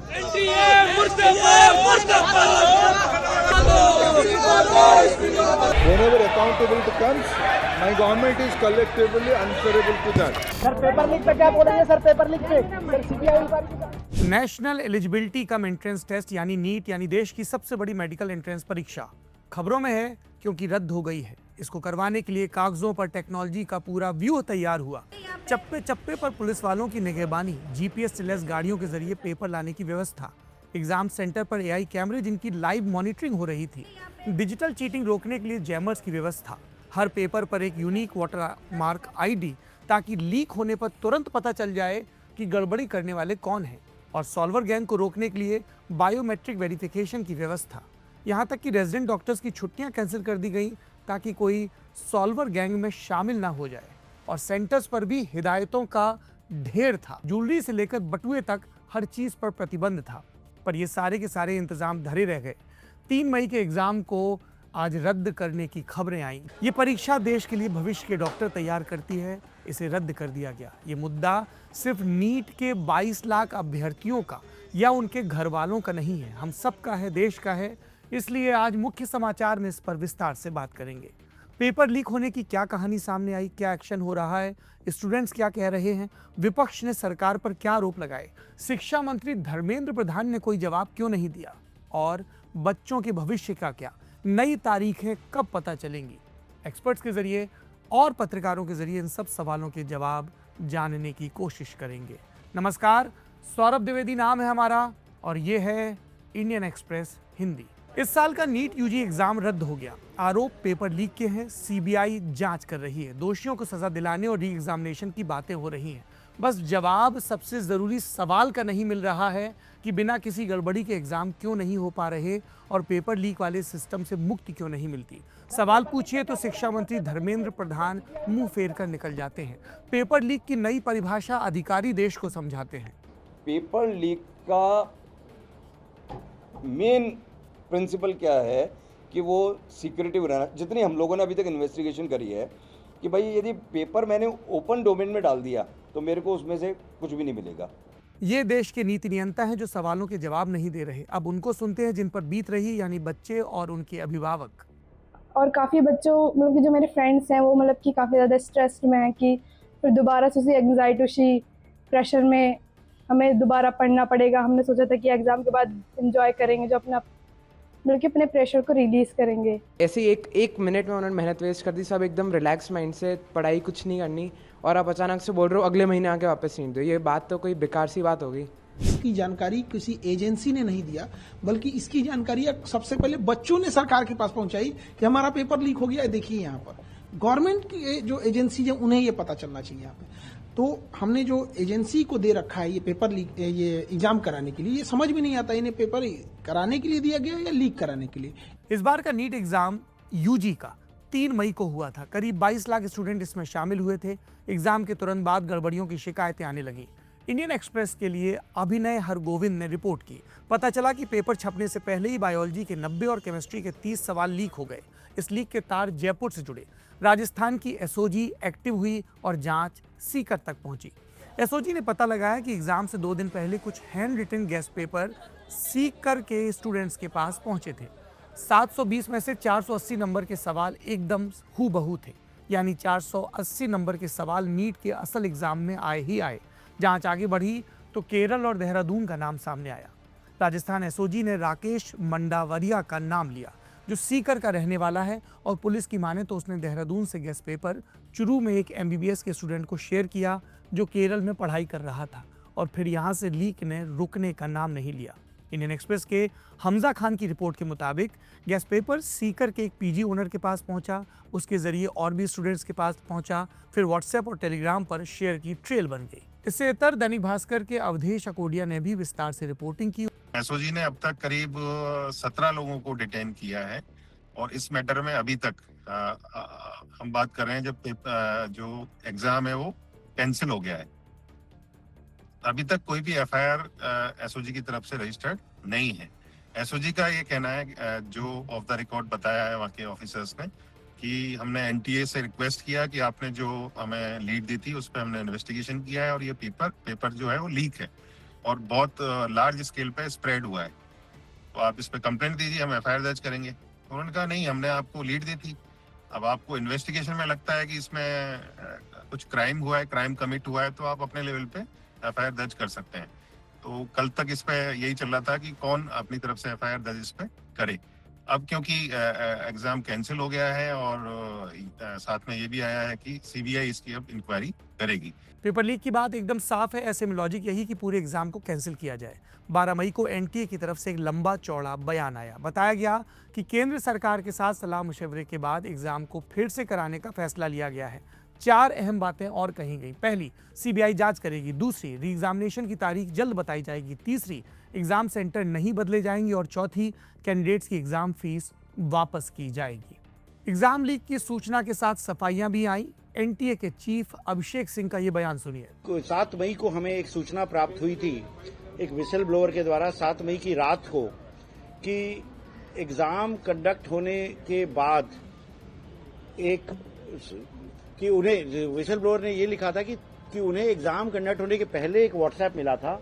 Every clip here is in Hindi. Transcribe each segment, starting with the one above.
Whenever accountability comes, my government is collectively answerable to that. Sir paper leak पे क्या बोलेंगे सर? पेपर लीक पे sir CBI national eligibility cum entrance test यानी नीट यानी देश की सबसे बड़ी मेडिकल एंट्रेंस परीक्षा खबरों में है क्योंकि रद्द हो गई है। इसको करवाने के लिए कागजों पर टेक्नोलॉजी का पूरा व्यूह तैयार हुआ। चप्पे चप्पे पर पुलिस वालों की निगहबानी, जीपीएस से लैस गाड़ियों के जरिए पेपर लाने की व्यवस्था, एग्जाम सेंटर पर एआई कैमरे जिनकी लाइव मॉनिटरिंग हो रही थी, डिजिटल चीटिंग रोकने के लिए जैमर्स की व्यवस्था, हर पेपर पर एक यूनिक वाटरमार्क आईडी ताकि लीक होने पर तुरंत पता चल जाए कि गड़बड़ी करने वाले कौन हैं, और सॉल्वर गैंग को रोकने के लिए बायोमेट्रिक वेरिफिकेशन की व्यवस्था। यहाँ तक कि रेजिडेंट डॉक्टर्स की छुट्टियां कैंसिल कर दी गई ताकि कोई सॉल्वर गैंग में शामिल ना हो जाए, और सेंटर्स पर भी हिदायतों का ढेर था। ज्वेलरी से लेकर बटुए तक हर चीज पर प्रतिबंध था, पर ये सारे के सारे इंतजाम धरे रह गए। 3 मई के एग्जाम को आज रद्द करने की खबरें आई। ये परीक्षा देश के लिए भविष्य के डॉक्टर तैयार करती है, इसे रद्द कर दिया गया। ये मुद्दा सिर्फ नीट के 22 लाख अभ्यर्थियों का या उनके घर वालों का नहीं है, हम सबका है, देश का है। इसलिए आज मुख्य समाचार में इस पर विस्तार से बात करेंगे। पेपर लीक होने की क्या कहानी सामने आई, क्या एक्शन हो रहा है, स्टूडेंट्स क्या कह रहे हैं, विपक्ष ने सरकार पर क्या आरोप लगाए, शिक्षा मंत्री धर्मेंद्र प्रधान ने कोई जवाब क्यों नहीं दिया, और बच्चों के भविष्य का क्या, नई तारीखें कब पता चलेंगी। एक्सपर्ट्स के जरिए और पत्रकारों के जरिए इन सब सवालों के जवाब जानने की कोशिश करेंगे। नमस्कार, सौरभ द्विवेदी नाम है हमारा और ये है इंडियन एक्सप्रेस हिंदी। इस साल का नीट यूजी एग्जाम रद्द हो गया। आरोप पेपर लीक के हैं, सीबीआई जांच कर रही है, दोषियों को सजा दिलाने और री एग्जामिनेशन की बातें हो रही हैं। बस जवाब सबसे जरूरी सवाल का नहीं मिल रहा है कि बिना किसी गड़बड़ी के एग्जाम क्यों नहीं हो पा रहे और पेपर लीक वाले सिस्टम से मुक्ति क्यों नहीं मिलती। सवाल पूछिए तो शिक्षा मंत्री धर्मेंद्र प्रधान मुंह फेर कर निकल जाते हैं। पेपर लीक की नई परिभाषा अधिकारी देश को समझाते हैं। पेपर लीक का मेन प्रिंसिपल क्या है कि वो सिक्योरिटी बनाना। जितनी हम लोगों ने अभी तक इन्वेस्टिगेशन करी है कि भाई यदि पेपर मैंने ओपन डोमेन में डाल दिया तो मेरे को उसमें से कुछ भी नहीं मिलेगा। ये देश के नीति नियंता हैं जो सवालों के जवाब नहीं दे रहे। अब उनको सुनते हैं जिन पर बीत रही, यानी बच्चे और उनके अभिभावक। और काफ़ी बच्चों मतलब कि जो मेरे फ्रेंड्स हैं वो मतलब कि काफ़ी ज़्यादा स्ट्रेस्ड में हैं कि फिर दोबारा से उसी एंग्जाइटी, उसी प्रेशर में हमें दोबारा पढ़ना पड़ेगा। हमने सोचा था कि एग्ज़ाम के बाद एंजॉय करेंगे, जो अपना मतलब कि अपने प्रेशर को रिलीज़ करेंगे। ऐसे एक मिनट में उन्होंने मेहनत वेस्ट कर दी, सब एकदम रिलैक्स माइंड से, पढ़ाई कुछ नहीं करनी, और आप अचानक से बोल रहे हो अगले महीने आके वापस सीट दो। ये बात तो कोई बेकार सी बात होगी। इसकी जानकारी किसी एजेंसी ने नहीं दिया, बल्कि इसकी जानकारी सबसे पहले बच्चों ने सरकार के पास पहुंचाई कि हमारा पेपर लीक हो गया है, देखिए यहाँ पर। गवर्नमेंट की जो एजेंसी है उन्हें ये पता चलना चाहिए यहाँ पे। तो हमने जो एजेंसी को दे रखा है ये पेपर लीक, ये एग्जाम कराने के लिए, ये समझ में नहीं आता इन्हें पेपर कराने के लिए दिया गया या लीक कराने के लिए। इस बार का नीट एग्जाम यूजी का 3 मई को हुआ था। करीब 22 लाख स्टूडेंट इसमें शामिल हुए थे। एग्जाम के तुरंत बाद गड़बड़ियों की शिकायतें आने लगी। इंडियन एक्सप्रेस के लिए अभिनय हरगोविंद ने रिपोर्ट की। पता चला कि पेपर छपने से पहले ही बायोलॉजी के 90 और केमिस्ट्री के 30 सवाल लीक हो गए। इस लीक के तार जयपुर से जुड़े। राजस्थान की एसओजी एक्टिव हुई और जांच सीकर तक पहुंची। एसओजी ने पता लगाया कि एग्जाम से 2 दिन पहले कुछ handwritten guess paper Sikar के स्टूडेंट्स के पास पहुंचे थे। 720 में से 480 नंबर के सवाल एकदम हूबहू थे, यानी 480 नंबर के सवाल नीट के असल एग्जाम में आए ही आए। जांच आगे बढ़ी तो केरल और देहरादून का नाम सामने आया। राजस्थान एसओजी ने राकेश मंडावरिया का नाम लिया, जो सीकर का रहने वाला है, और पुलिस की माने तो उसने देहरादून से गेस्ट पेपर चुरू में एक एमबीबीएस के स्टूडेंट को शेयर किया जो केरल में पढ़ाई कर रहा था, और फिर यहाँ से लीक ने रुकने का नाम नहीं लिया। इंडियन एक्सप्रेस के हमजा खान की रिपोर्ट के मुताबिक गेस्ट पेपर सीकर के एक पीजी ओनर के पास पहुंचा, उसके जरिए और भी स्टूडेंट्स के पास पहुंचा, फिर व्हाट्सएप और टेलीग्राम पर शेयर की ट्रेल बन गई। इससे इतर दैनिक भास्कर के अवधेश अकोडिया ने भी विस्तार से रिपोर्टिंग की। एसओजी ने अब तक करीब 17 लोगों को डिटेन किया है, और इस मैटर में अभी तक हम बात कर रहे हैं जब जो एग्जाम है वो कैंसिल हो गया है, अभी तक कोई भी एफआईआर एसओजी की तरफ से रजिस्टर्ड नहीं है। एसओजी का ये कहना है, जो ऑफ द रिकॉर्ड बताया है वहाँ के ऑफिसर्स ने, कि हमने एनटीए से रिक्वेस्ट किया कि आपने जो हमें लीड दी थी उस पर हमने इन्वेस्टिगेशन किया है और ये पेपर जो है वो लीक है। और बहुत लार्ज स्केल पे स्प्रेड हुआ है, तो आप इस पे कंप्लेंट दीजिए, हम एफआईआर दर्ज करेंगे। तो उन्होंने कहा नहीं, हमने आपको लीड दी थी, अब आपको इन्वेस्टिगेशन में लगता है कि इसमें कुछ क्राइम हुआ है, क्राइम कमिट हुआ है, तो आप अपने लेवल पे एफआईआर दर्ज कर सकते हैं। तो कल तक इस पे यही चल रहा था कि कौन अपनी तरफ से एफआईआर दर्ज इस पे करे। अब क्योंकि एग्जाम कैंसिल हो गया है और साथ में ये भी आया है कि सीबीआई इसकी अब इंक्वायरी करेगी। पेपर लीक की बात एकदम साफ है, ऐसे में लॉजिक यही कि पूरे एग्जाम को कैंसिल किया जाए। 12 मई को एनटीए की तरफ से एक लंबा चौड़ा बयान आया। बताया गया कि केंद्र सरकार के साथ सलाह मशवरे के बाद एग्जाम को फिर से कराने का फैसला लिया गया है। 4 अहम बातें और कही गई। पहली, सीबीआई जांच करेगी। दूसरी, री एग्जामिनेशन की तारीख जल्द बताई जाएगी। तीसरी, एग्जाम सेंटर नहीं बदले जाएंगे। और चौथी, कैंडिडेट्स की एग्जाम फीस वापस की जाएगी। एग्जाम लीक की सूचना के साथ सफाइयां भी आई। एनटीए के चीफ अभिषेक सिंह का ये बयान सुनिए। 7 मई को हमें एक सूचना प्राप्त हुई थी एक विसल ब्लोअर के द्वारा 7 मई की रात को कि एग्जाम कंडक्ट होने के बाद कि उन्हें विसल ब्लोअर ने ये लिखा था कि उन्हें एग्जाम कंडक्ट होने के पहले एक व्हाट्सएप मिला था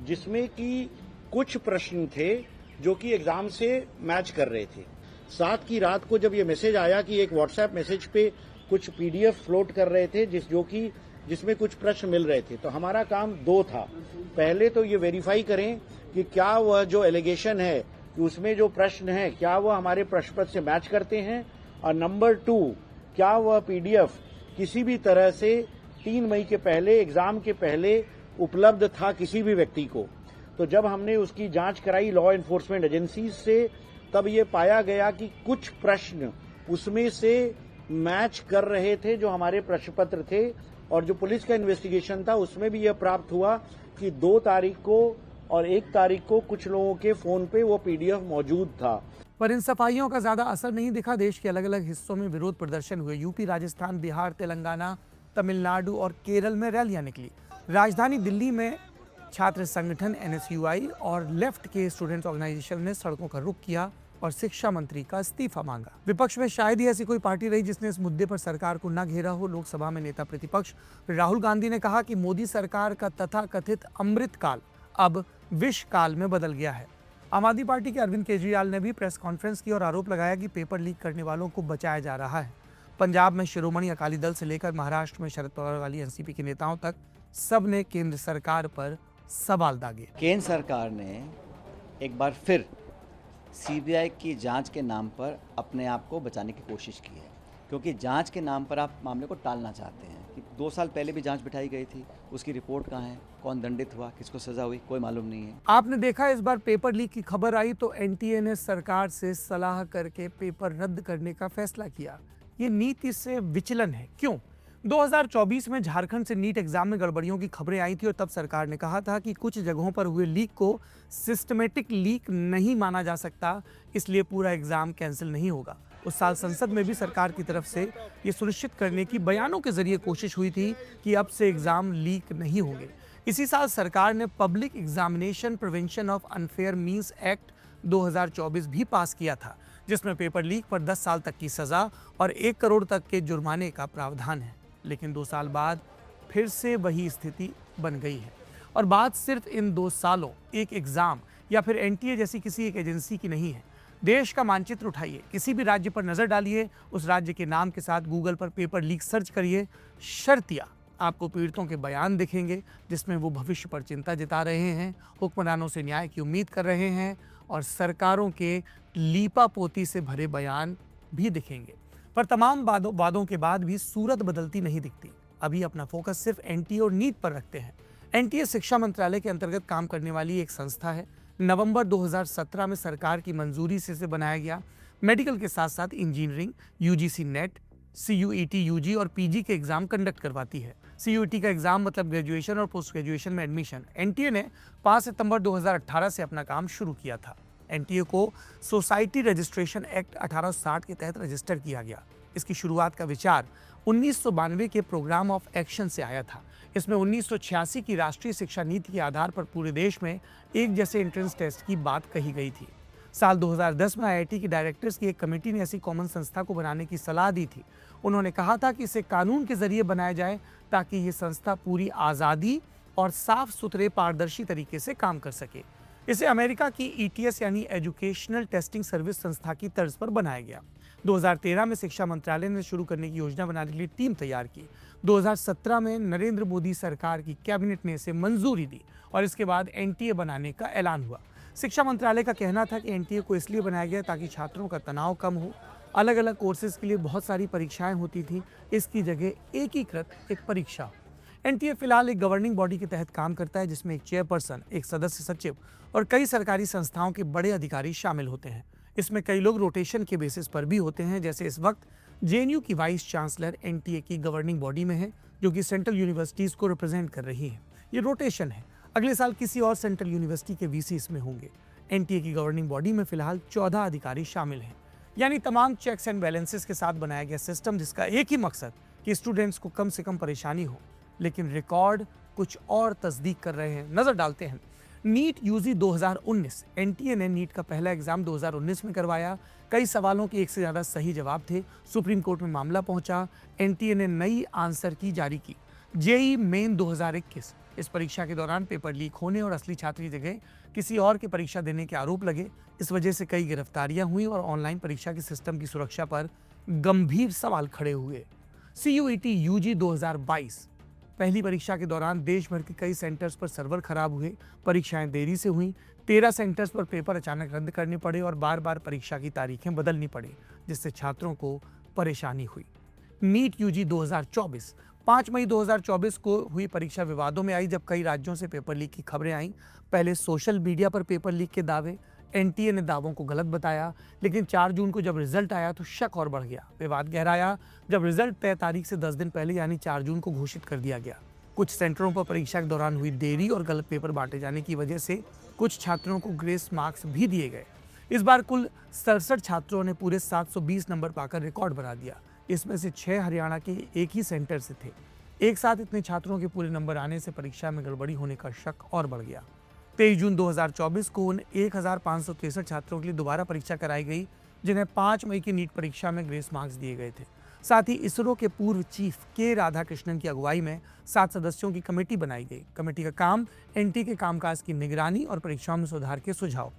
जिसमें कि कुछ प्रश्न थे जो कि एग्जाम से मैच कर रहे थे। 7 की रात को जब ये मैसेज आया कि एक व्हाट्सएप मैसेज पे कुछ पीडीएफ फ्लोट कर रहे थे जिसमें कुछ प्रश्न मिल रहे थे, तो हमारा काम 2 था। पहले तो ये वेरीफाई करें कि क्या वह जो एलिगेशन है कि उसमें जो प्रश्न है क्या वह हमारे प्रश्न पत्र से मैच करते हैं, और नंबर 2, क्या वह पीडीएफ किसी भी तरह से 3 मई के पहले एग्जाम के पहले उपलब्ध था किसी भी व्यक्ति को। तो जब हमने उसकी जांच कराई लॉ एनफोर्समेंट एजेंसीज से, तब ये पाया गया कि कुछ प्रश्न उसमें से मैच कर रहे थे जो हमारे प्रश्न पत्र थे, और जो पुलिस का इन्वेस्टिगेशन था उसमें भी यह प्राप्त हुआ कि 2 तारीख को और 1 तारीख को कुछ लोगों के फोन पे वो पीडीएफ मौजूद था। पर इन सफाइयों का ज्यादा असर नहीं दिखा। देश के अलग अलग हिस्सों में विरोध प्रदर्शन हुए। यूपी, राजस्थान, बिहार, तेलंगाना, तमिलनाडु और केरल में रैलियां निकली। राजधानी दिल्ली में छात्र संगठन एनएसयूआई और लेफ्ट के स्टूडेंट्स ऑर्गेनाइजेशन ने सड़कों का रुख किया और शिक्षा मंत्री का इस्तीफा मांगा। विपक्ष में शायद ही ऐसी कोई पार्टी रही जिसने इस मुद्दे पर सरकार को न घेरा हो। लोकसभा में नेता प्रतिपक्ष राहुल गांधी ने कहा कि मोदी सरकार का तथाकथित अमृत काल अब विष काल में बदल गया है। आम आदमी पार्टी के अरविंद केजरीवाल ने भी प्रेस कॉन्फ्रेंस की और आरोप लगाया कि पेपर लीक करने वालों को बचाया जा रहा है। पंजाब में शिरोमणि अकाली दल से लेकर महाराष्ट्र में शरद पवार वाली एनसीपी के नेताओं तक सब ने केंद्र सरकार पर सवाल दागे। केंद्र सरकार ने एक बार फिर सीबीआई की जांच के नाम पर अपने आप को बचाने की कोशिश की है, क्योंकि जांच के नाम पर आप मामले को टालना चाहते हैं कि 2 साल पहले भी जांच बिठाई गई थी, उसकी रिपोर्ट कहाँ है, कौन दंडित हुआ, किसको सजा हुई, कोई मालूम नहीं है। आपने देखा इस बार पेपर लीक की खबर आई तो एनटीए ने सरकार से सलाह करके पेपर रद्द करने का फैसला किया। ये नीति से विचलन है। क्यों? 2024 में झारखंड से नीट एग्जाम में गड़बड़ियों की खबरें आई थी और तब सरकार ने कहा था कि कुछ जगहों पर हुए लीक को सिस्टमेटिक लीक नहीं माना जा सकता, इसलिए पूरा एग्जाम कैंसिल नहीं होगा। उस साल संसद में भी सरकार की तरफ से ये सुनिश्चित करने की बयानों के जरिए कोशिश हुई थी कि अब से एग्जाम लीक नहीं होंगे। इसी साल सरकार ने public examination prevention of unfair means act 2024 भी पास किया था, जिसमें पेपर लीक पर 10 साल तक की सजा और 1 करोड़ तक के जुर्माने का प्रावधान है। लेकिन 2 साल बाद फिर से वही स्थिति बन गई है। और बात सिर्फ इन 2 सालों, एक एग्जाम या फिर एनटीए जैसी किसी एक एजेंसी की नहीं है। देश का मानचित्र उठाइए, किसी भी राज्य पर नजर डालिए, उस राज्य के नाम के साथ गूगल पर पेपर लीक सर्च करिए, शर्तिया आपको पीड़ितों के बयान दिखेंगे जिसमें वो भविष्य पर चिंता जता रहे हैं, हुक्मरानों से न्याय की उम्मीद कर रहे हैं और सरकारों के लीपापोती से भरे बयान भी दिखेंगे। पर तमाम वादों के बाद भी सूरत बदलती नहीं दिखती। अभी अपना फोकस सिर्फ एनटीए और नीट पर रखते हैं। एनटीए शिक्षा मंत्रालय के अंतर्गत काम करने वाली एक संस्था है। नवंबर 2017 में सरकार की मंजूरी से इसे बनाया गया। मेडिकल के साथ साथ engineering, UGC NET, CUET UG और पीजी के एग्जाम कंडक्ट करवाती है। सीयूईटी का एग्जाम मतलब ग्रेजुएशन और पोस्ट ग्रेजुएशन में एडमिशन। एनटीए ने 5 सितंबर 2018 से अपना काम शुरू किया था। एनटीए को सोसाइटी रजिस्ट्रेशन एक्ट 1860 के तहत रजिस्टर किया गया। इसकी शुरुआत का विचार 1992 के प्रोग्राम ऑफ एक्शन से आया था। इसमें 1986 की राष्ट्रीय शिक्षा नीति के आधार पर पूरे देश में एक जैसे एंट्रेंस टेस्ट की बात कही गई थी। साल 2010 में आईआईटी की डायरेक्टर्स की एक कमेटी ने ऐसी कॉमन संस्था को बनाने की सलाह दी थी। उन्होंने कहा था कि इसे कानून के जरिए बनाया जाए ताकि ये संस्था पूरी आज़ादी और साफ सुथरे पारदर्शी तरीके से काम कर सके। इसे अमेरिका की ETS यानी एजुकेशनल टेस्टिंग सर्विस संस्था की तर्ज पर बनाया गया। 2013 में शिक्षा मंत्रालय ने शुरू करने की योजना बनाने के लिए टीम तैयार की। 2017 में नरेंद्र मोदी सरकार की कैबिनेट ने इसे मंजूरी दी और इसके बाद NTA बनाने का ऐलान हुआ। शिक्षा मंत्रालय का कहना था कि NTA को इसलिए बनाया गया ताकि छात्रों का तनाव कम हो। अलग अलग कोर्सेज के लिए बहुत सारी परीक्षाएं होती थी, इसकी जगह एकीकृत एक परीक्षा। NTA फिलहाल एक गवर्निंग बॉडी के तहत काम करता है जिसमें एक चेयरपर्सन, एक सदस्य सचिव और कई सरकारी संस्थाओं के बड़े अधिकारी शामिल होते हैं। इसमें कई लोग रोटेशन के बेसिस पर भी होते हैं, जैसे इस वक्त JNU की वाइस चांसलर NTA की गवर्निंग बॉडी में है, जो कि सेंट्रल यूनिवर्सिटीज को रिप्रेजेंट कर रही है। ये रोटेशन है, अगले साल किसी और सेंट्रल यूनिवर्सिटी के VC इसमें होंगे। NTA की गवर्निंग बॉडी में फिलहाल 14 अधिकारी शामिल हैं, यानी तमाम चेक्स एंड बैलेंसेस के साथ बनाया गया सिस्टम, जिसका एक ही मकसद कि स्टूडेंट्स को कम से कम परेशानी हो। लेकिन रिकॉर्ड कुछ और तस्दीक कर रहे हैं। नजर डालते हैं नीट UG 2019। NTA ने नीट का पहला एग्जाम 2019 में करवाया। कई सवालों के एक से ज्यादा सही जवाब थे। सुप्रीम कोर्ट में मामला पहुंचा। NTA ने नई आंसर की जारी की। JEE main 2021। इस परीक्षा के दौरान पेपर लीक होने और असली छात्र की जगह किसी और की परीक्षा देने के आरोप लगे। इस वजह से कई गिरफ्तारियां हुई और ऑनलाइन परीक्षा के सिस्टम की सुरक्षा पर गंभीर सवाल खड़े हुए। CUET UG 2022। पहली परीक्षा के दौरान देश भर के कई सेंटर्स पर सर्वर खराब हुए, परीक्षाएं देरी से हुई। 13 सेंटर्स पर पेपर अचानक रद्द करने पड़े और बार बार परीक्षा की तारीखें बदलनी पड़ी, जिससे छात्रों को परेशानी हुई। NEET UG 2024। 5 मई 2024 को हुई परीक्षा विवादों में आई, जब कई राज्यों से पेपर लीक की खबरें आईं। पहले सोशल मीडिया पर पेपर लीक के दावे, NTA ने दावों को गलत बताया, लेकिन 4 जून को जब रिजल्ट आया तो शक और बढ़ गया। विवाद गहराया जब रिजल्ट तय तारीख से 10 दिन पहले यानी 4 जून को घोषित कर दिया गया। कुछ सेंटरों पर परीक्षा के दौरान हुई देरी और गलत पेपर बांटे जाने की वजह से कुछ छात्रों को ग्रेस मार्क्स भी दिए गए। इस बार कुल 67 छात्रों ने पूरे 720 नंबर पाकर रिकॉर्ड बना दिया। इसमें से 6 हरियाणा के एक ही सेंटर से थे। एक साथ इतने छात्रों के पूरे नंबर आने से परीक्षा में गड़बड़ी होने का शक और बढ़ गया। 23 जून 2024 को उन 1563 छात्रों के लिए दोबारा परीक्षा कराई गई, जिन्हें 5 मई की नीट परीक्षा में ग्रेस मार्क्स दिए गए थे। साथ ही इसरो के पूर्व चीफ के राधाकृष्णन की अगुवाई में 7 सदस्यों की कमेटी बनाई गई। कमेटी का काम NTA के कामकाज की निगरानी और परीक्षाओं में सुधार के सुझाव।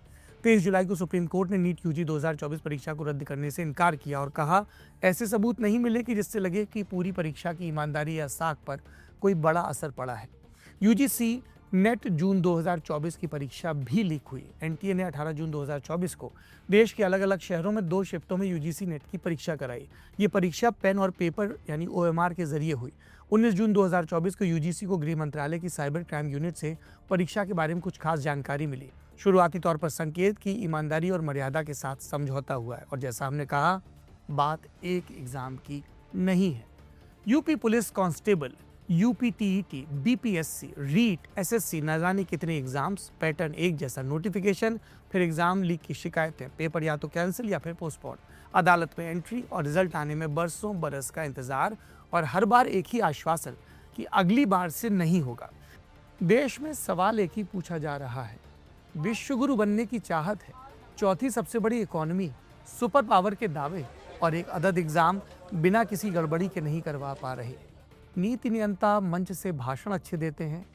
23 जुलाई को सुप्रीम कोर्ट ने नीट UG 2024 परीक्षा को रद्द करने से इनकार किया और कहा, ऐसे सबूत नहीं मिले कि जिससे लगे कि पूरी परीक्षा की ईमानदारी या साख पर कोई बड़ा असर पड़ा है। UGC नेट जून 2024 की परीक्षा भी लीक हुई। NTA ने 18 जून 2024 को देश के अलग अलग शहरों में 2 शिफ्टों में UGC नेट की परीक्षा कराई। ये परीक्षा पेन और पेपर यानी OMR के जरिए हुई। 19 जून 2024 को UGC को गृह मंत्रालय की साइबर क्राइम यूनिट से परीक्षा के बारे में कुछ खास जानकारी मिली। शुरुआती तौर पर संकेत की ईमानदारी और मर्यादा के साथ समझौता हुआ है, और जैसा हमने कहा, बात एक एग्जाम की नहीं है। UP police constable, UPTET, BPSC, REET, SSC, न जाने कितने एग्जाम्स, पैटर्न एक जैसा, नोटिफिकेशन, फिर एग्जाम लीक की शिकायतें, पेपर या तो कैंसिल या फिर पोस्टपोन, अदालत में एंट्री और रिजल्ट आने में बरसों बरस का इंतजार, और हर बार एक ही आश्वासन कि अगली बार से नहीं होगा। देश में सवाल एक ही पूछा जा रहा है, विश्वगुरु बनने की चाहत है, चौथी सबसे बड़ी इकोनॉमी, सुपर पावर के दावे और एक अदद एग्जाम बिना किसी गड़बड़ी के नहीं करवा पा रहे। नीति नियंता मंच से भाषण अच्छे देते हैं,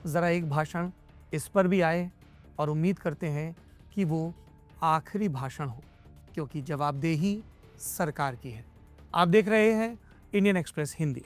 ज़रा एक भाषण इस पर भी आए और उम्मीद करते हैं कि वो आखिरी भाषण हो, क्योंकि जवाबदेही सरकार की है। आप देख रहे हैं इंडियन एक्सप्रेस हिंदी।